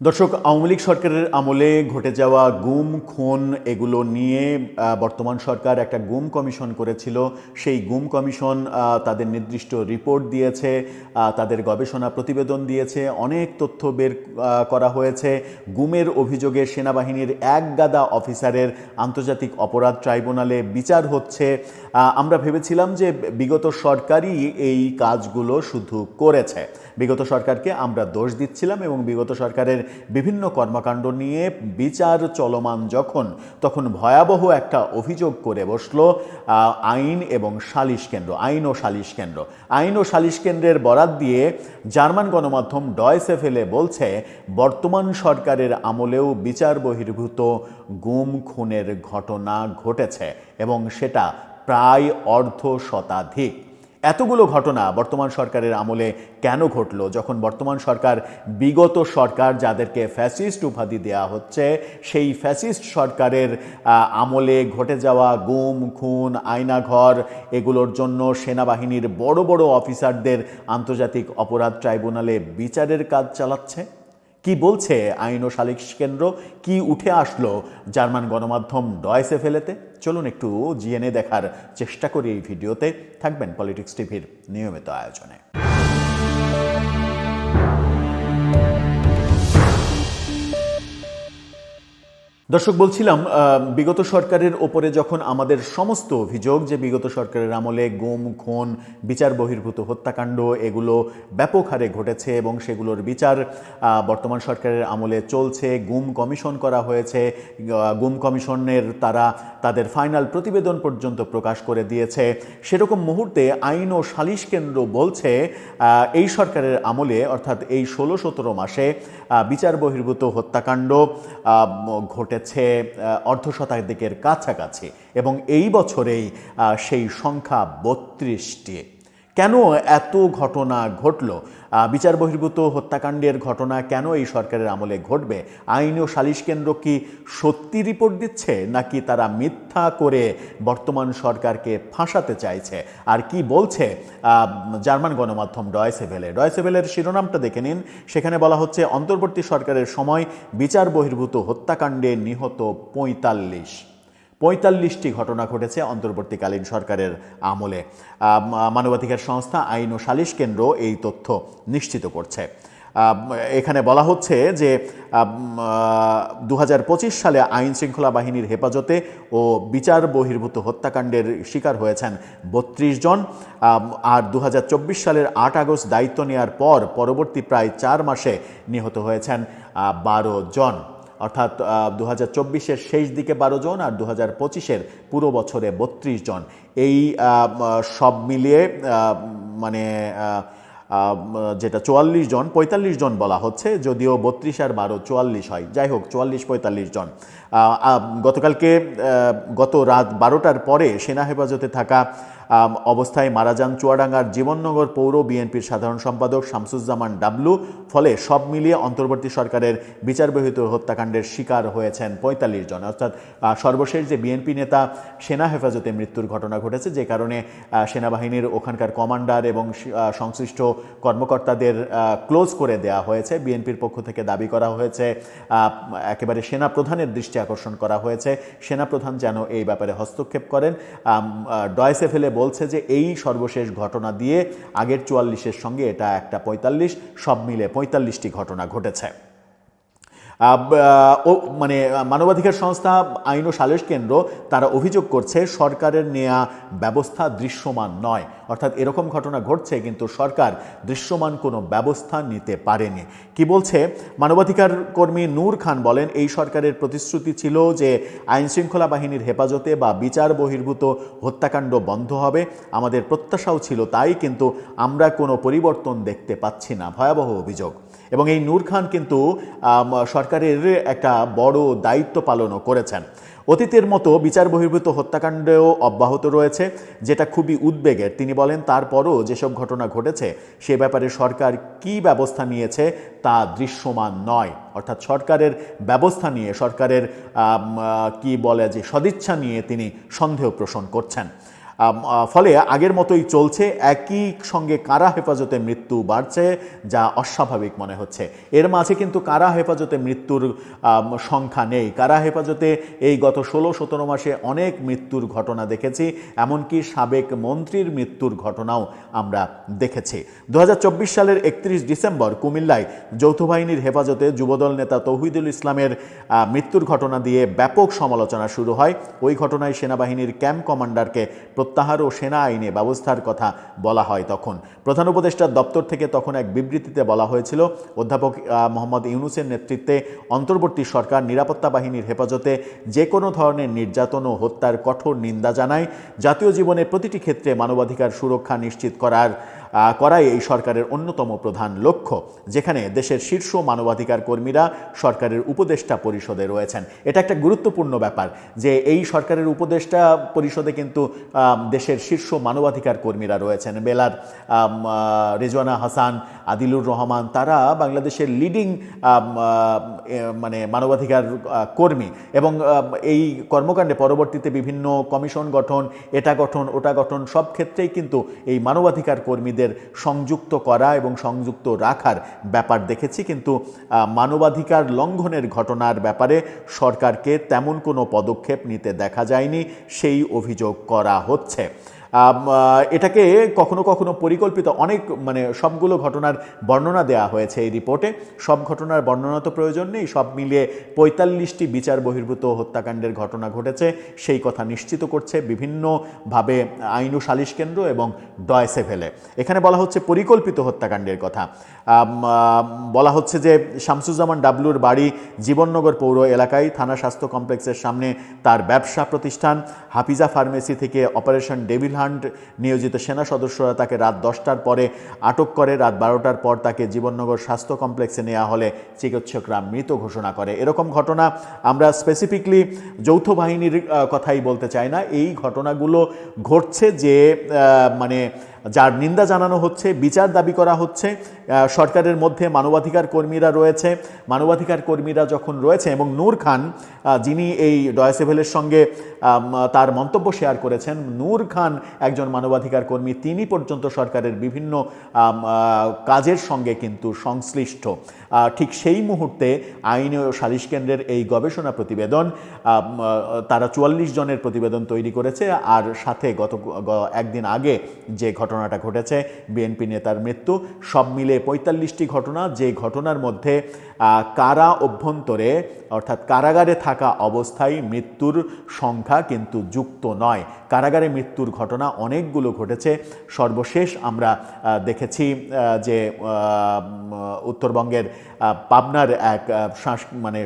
দর্শক, আওয়ামী লীগ সরকারের আমলে ঘটে যাওয়া গুম খুন এগুলো নিয়ে বর্তমান সরকার একটা গুম কমিশন করেছিল। সেই গুম কমিশন তাদের নির্দিষ্ট রিপোর্ট দিয়েছে, তাদের গবেষণা প্রতিবেদন দিয়েছে, অনেক তথ্য বের করা হয়েছে। গুমের অভিযোগে সেনাবাহিনীর একগাদা অফিসারের আন্তর্জাতিক অপরাধ ট্রাইব্যুনালে বিচার হচ্ছে। আমরা ভেবেছিলাম যে বিগত সরকারই এই কাজগুলো শুধু করেছে, বিগত সরকারকে আমরা দোষ দিচ্ছিলাম এবং বিগত সরকারের বিভিন্ন কর্মকাণ্ড নিয়ে বিচার চলমান তখন ভয়াবহ একটা অভিযোগ করে বসলো আইন এবং সালিশ কেন্দ্র, আইন ও সালিশ কেন্দ্র। আইন ও সালিশ কেন্দ্রের বরাত দিয়ে জার্মান গণমাধ্যম ডয়েচে ভেলে বলছে, বর্তমান সরকারের আমলেও বিচার বহির্ভূত গুম খুনের ঘটনা ঘটেছে এবং সেটা প্রায় অর্ধ শতাধিক। এতগুলো ঘটনা বর্তমান সরকারের আমলে কেন ঘটলো, যখন বর্তমান সরকার বিগত সরকার যাদেরকে ফ্যাসিস্ট উপাধি দেওয়া হচ্ছে সেই ফ্যাসিস্ট সরকারের আমলে ঘটে যাওয়া গুম খুন আয়নাঘর এগুলোর জন্য সেনাবাহিনীর বড় বড় অফিসারদের আন্তর্জাতিক অপরাধ ট্রাইব্যুনালে বিচারের কাজ চালাচ্ছে? কি বলছে আইন ও সালিশ কেন্দ্র? কি উঠে আসলো জার্মান গণমাধ্যম ডয়েচে ভেলেতে? চলুন একটু জিএনএ দেখার চেষ্টা করি এই ভিডিওতে। থাকবেন পলিটিক্স টিভির নিয়মিত আয়োজনে। দর্শক, বলছিলাম বিগত সরকারের ওপরে যখন আমাদের সমস্ত অভিযোগ যে বিগত সরকারের আমলে গুম খুন বিচার বহির্ভূত হত্যাকাণ্ড এগুলো ব্যাপক হারে ঘটেছে এবং সেগুলোর বিচার বর্তমান সরকারের আমলে চলছে, গুম কমিশন করা হয়েছে, গুম কমিশনের তাদের ফাইনাল প্রতিবেদন পর্যন্ত প্রকাশ করে দিয়েছে, সেরকম মুহূর্তে আইন ও সালিশ কেন্দ্র বলছে এই সরকারের আমলে অর্থাৎ এই 16-17 মাসে বিচার বহির্ভূত হত্যাকাণ্ড ঘটেছে অর্ধ শতাধিকের কাছাকাছি এবং এই বছরেই সেই সংখ্যা 32টি। কেন এত ঘটনা ঘটলো? বিচার বহির্ভূত হত্যাকাণ্ডের ঘটনা কেন এই সরকারের আমলে ঘটবে? আইন ও সালিশ কেন্দ্র কি সত্যি রিপোর্ট দিচ্ছে, নাকি তারা মিথ্যা করে বর্তমান সরকারকে ফাঁসাতে চাইছে? আর কি বলছে জার্মান গণমাধ্যম ডয়েচে ভেলে? ডয়েচে ভেলের শিরোনামটা দেখে নিন। সেখানে বলা হচ্ছে, অন্তর্বর্তী সরকারের সময় বিচার বহির্ভূত হত্যাকাণ্ডে নিহত 45টি ঘটনা ঘটেছে অন্তর্বর্তীকালীন সরকারের আমলে। মানবাধিকার সংস্থা আইন ও সালিশ কেন্দ্র এই তথ্য নিশ্চিত করছে। এখানে বলা হচ্ছে যে 2025 সালে আইন শৃঙ্খলা বাহিনীর হেফাজতে ও বিচার বহির্ভূত হত্যাকাণ্ডের শিকার হয়েছেন 32 জন, আর 2024 সালের 8 আগস্ট দায়িত্ব নেওয়ার পরবর্তী প্রায় 4 মাসে নিহত হয়েছেন 12 জন। অর্থাৎ 2024-এর শেষ দিকে 12 জন আর 2025-এর পুরো বছরে 32 জন। এই সব মিলিয়ে মানে যেটা 44 জন, 45 জন বলা হচ্ছে, যদিও 32 আর 12 44 হয়, যাই হোক 44-45 জন। গত রাত 12টার পরে সেনা হেফাজতে থাকা অবস্থায় মারা যান চুয়াডাঙ্গার জীবননগর পৌর বিএনপির সাধারণ সম্পাদক শামসুজ্জামান ডাবলু। ফলে সব মিলিয়ে অন্তর্বর্তী সরকারের বিচার বহির্ভূত হত্যাকাণ্ডের শিকার হয়েছেন 45 জন। অর্থাৎ সর্বশেষ যে বিএনপি নেতা সেনা হেফাজতে মৃত্যুর ঘটনা ঘটেছে, যে কারণে সেনাবাহিনীর ওখানকার কমান্ডার এবং সংশ্লিষ্ট কর্মকর্তাদের ক্লোজ করে দেওয়া হয়েছে। বিএনপির পক্ষ থেকে দাবি করা হয়েছে, একেবারে সেনাপ্রধানের দৃষ্টি আকর্ষণ করা হয়েছে, সেনাপ্রধান যেন এই ব্যাপারে হস্তক্ষেপ করেন। ডয়েচে ভেলে বলছে যে এই সর্বশেষ ঘটনা দিয়ে আগের 44-এর সঙ্গে এটা একটা 45, সব মিলে 45টি ঘটনা ঘটেছে। মানে মানবাধিকার সংস্থা আইন ও সালিশ কেন্দ্র তারা অভিযোগ করছে সরকারের নেয়া ব্যবস্থা দৃশ্যমান নয়। অর্থাৎ এরকম ঘটনা ঘটছে কিন্তু সরকার দৃশ্যমান কোনো ব্যবস্থা নিতে পারেনি। কি বলছে? মানবাধিকার কর্মী নূর খান বলেন, এই সরকারের প্রতিশ্রুতি ছিল যে আইন শৃঙ্খলা বাহিনীর হেফাজতে বা বিচার বহির্ভূত হত্যাকাণ্ড বন্ধ হবে। আমাদের প্রত্যাশাও ছিল তাই, কিন্তু আমরা কোনো পরিবর্তন দেখতে পাচ্ছি না। ভয়াবহ অভিযোগ। এবং এই নূর খান কিন্তু সরকারের একটা বড় দায়িত্ব পালনও করেছেন। অতীতের মতো বিচার বহির্ভূত হত্যাকাণ্ডও অব্যাহত রয়েছে, যেটা খুবই উদ্বেগের। তিনি বলেন, তারপরও যেসব ঘটনা ঘটেছে সে ব্যাপারে সরকার কি ব্যবস্থা নিয়েছে তা দৃশ্যমান নয়। অর্থাৎ সরকারের ব্যবস্থা নিয়ে, সরকারের কি বলে যে সদিচ্ছা নিয়ে তিনি সন্দেহ পোষণ করছেন। ফলে আগের মতোই চলছে, একই সঙ্গে কারা হেফাজতে মৃত্যু বাড়ছে, যা অস্বাভাবিক মনে হচ্ছে। এর মাঝে কিন্তু কারা হেফাজতে মৃত্যুর সংখ্যা নেই। কারা হেফাজতে এই গত 16-17 মাসে অনেক মৃত্যুর ঘটনা দেখেছি, এমনকি সাবেক মন্ত্রীর মৃত্যুর ঘটনাও আমরা দেখেছি। 2024 সালের 31 ডিসেম্বর কুমিল্লায় যৌথ বাহিনীর হেফাজতে যুবদল নেতা তৌহিদুল ইসলামের মৃত্যুর ঘটনা দিয়ে ব্যাপক সমালোচনা শুরু হয়। ওই ঘটনায় সেনাবাহিনীর ক্যাম্প কমান্ডারকে প্রত্যাহার ও সেনা আইনে ব্যবস্থার কথা বলা হয়। তখন প্রধান উপদেষ্টার দপ্তর থেকে তখন এক বিবৃতিতে বলা হয়েছিল, অধ্যাপক মোহাম্মদ ইউনূসের নেতৃত্বে অন্তর্বর্তী সরকার নিরাপত্তা বাহিনীর হেফাজতে যে কোনো ধরনের নির্যাতন ও হত্যার কঠোর নিন্দা জানায়। জাতীয় জীবনের প্রতিটি ক্ষেত্রে মানবাধিকার সুরক্ষা নিশ্চিত করাই এই সরকারের অন্যতম প্রধান লক্ষ্য, যেখানে দেশের শীর্ষ মানবাধিকার কর্মীরা সরকারের উপদেষ্টা পরিষদে রয়েছেন। এটা একটা গুরুত্বপূর্ণ ব্যাপার যে এই সরকারের উপদেষ্টা পরিষদে কিন্তু দেশের শীর্ষ মানবাধিকার কর্মীরা রয়েছেন। বেলার রেজওয়ানা হাসান, আদিলুর রহমান, তারা বাংলাদেশের লিডিং মানে মানবাধিকার কর্মী, এবং এই কর্মকাণ্ডে পরবর্তীতে বিভিন্ন কমিশন গঠন, এটা গঠন, ওটা গঠন, সব ক্ষেত্রেই কিন্তু এই মানবাধিকার কর্মীদের সংযুক্ত করা এবং সংযুক্ত রাখার ব্যাপার দেখেছি। কিন্তু মানবাধিকার লঙ্ঘনের ঘটনার ব্যাপারে সরকারকে তেমন কোনো পদক্ষেপ নিতে দেখা যায়নি, সেই অভিযোগ করা হচ্ছে। এটাকে কখনো কখনো পরিকল্পিত, অনেক সবগুলো ঘটনার বর্ণনা দেওয়া হয়েছে এই রিপোর্টে। সব ঘটনার বর্ণনা তো প্রয়োজন নেই, সব মিলিয়ে 45টি বিচার বহির্ভূত হত্যাকাণ্ডের ঘটনা ঘটেছে সেই কথা নিশ্চিত করছে বিভিন্নভাবে আইন ও সালিশ কেন্দ্র এবং ডয়েসে ভেলে। এখানে বলা হচ্ছে পরিকল্পিত হত্যাকাণ্ডের কথা। বলা হচ্ছে যে শামসুজ্জামান ডাবলুর বাড়ি জীবননগর পৌর এলাকায়, থানা স্বাস্থ্য কমপ্লেক্সের সামনে তার ব্যবসা প্রতিষ্ঠান। হাফিজা ফার্মেসি থেকে অপারেশন ডেভিল হান্ট নিয়োজিত সেনা সদস্যরা তাকে রাত 10টার পরে আটক করে। রাত 12টার পর তাকে জীবননগর স্বাস্থ্য কমপ্লেক্সে নেওয়া হলে চিকিৎসকরা মৃত ঘোষণা করে। এরকম ঘটনা আমরা স্পেসিফিকলি যৌথ বাহিনীর কথাই বলতে চাই না, এই ঘটনাগুলো ঘটছে যে যার নিন্দা জানানো হচ্ছে, বিচার দাবি করা হচ্ছে। সরকারের মধ্যে মানবাধিকার কর্মীরা রয়েছে, মানবাধিকার কর্মীরা যখন রয়েছে, এবং নূর খান যিনি এই ডয়েসেভেলের সঙ্গে তার মন্তব্য শেয়ার করেছেন, নূর খান একজন মানবাধিকার কর্মী, তিনি পর্যন্ত সরকারের বিভিন্ন কাজের সঙ্গে কিন্তু সংশ্লিষ্ট। ঠিক সেই মুহূর্তে আইন ও সালিশ কেন্দ্রের এই গবেষণা প্রতিবেদন, তারা 44 জনের প্রতিবেদন তৈরি করেছে। আর সাথে একদিন আগে যে ঘটনাটা ঘটেছে, বিএনপি নেতার মৃত্যু, সব মিলে 45টি ঘটনা, যে ঘটনার মধ্যে কারা অভ্যন্তরে অর্থাৎ কারাগারে থাকা অবস্থায় মৃত্যুর সংখ্যা কিন্তু যুক্ত নয়। কারাগারে মৃত্যুর ঘটনা অনেকগুলো ঘটেছে। সর্বশেষ আমরা দেখেছি যে উত্তরবঙ্গের পাবনার এক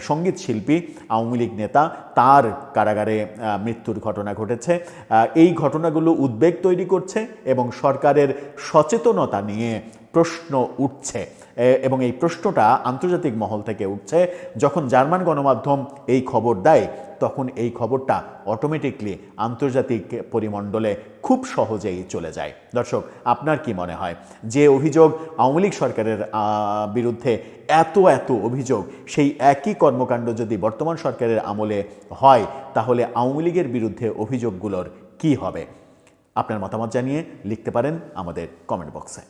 সঙ্গীত শিল্পী, আওয়ামী লীগ নেতা, তার কারাগারে মৃত্যুর ঘটনা ঘটেছে। এই ঘটনাগুলো উদ্বেগ তৈরি করছে এবং সরকারের সচেতনতা নিয়ে প্রশ্ন উঠছে, এবং এই প্রশ্নটা আন্তর্জাতিক মহল থেকে উঠছে। যখন জার্মান গণমাধ্যম এই খবর দেয়, তখন এই খবরটা অটোমেটিকলি আন্তর্জাতিক পরিমণ্ডলে খুব সহজেই চলে যায়। দর্শক, আপনার কি মনে হয়, যে অভিযোগ আওয়ামী লীগ সরকারের বিরুদ্ধে এত অভিযোগ, সেই একই কর্মকাণ্ড যদি বর্তমান সরকারের আমলে হয়, তাহলে আওয়ামী লীগের বিরুদ্ধে অভিযোগগুলোর কি হবে? আপনার মতামত জানিয়ে লিখতে পারেন আমাদের কমেন্ট বক্সে।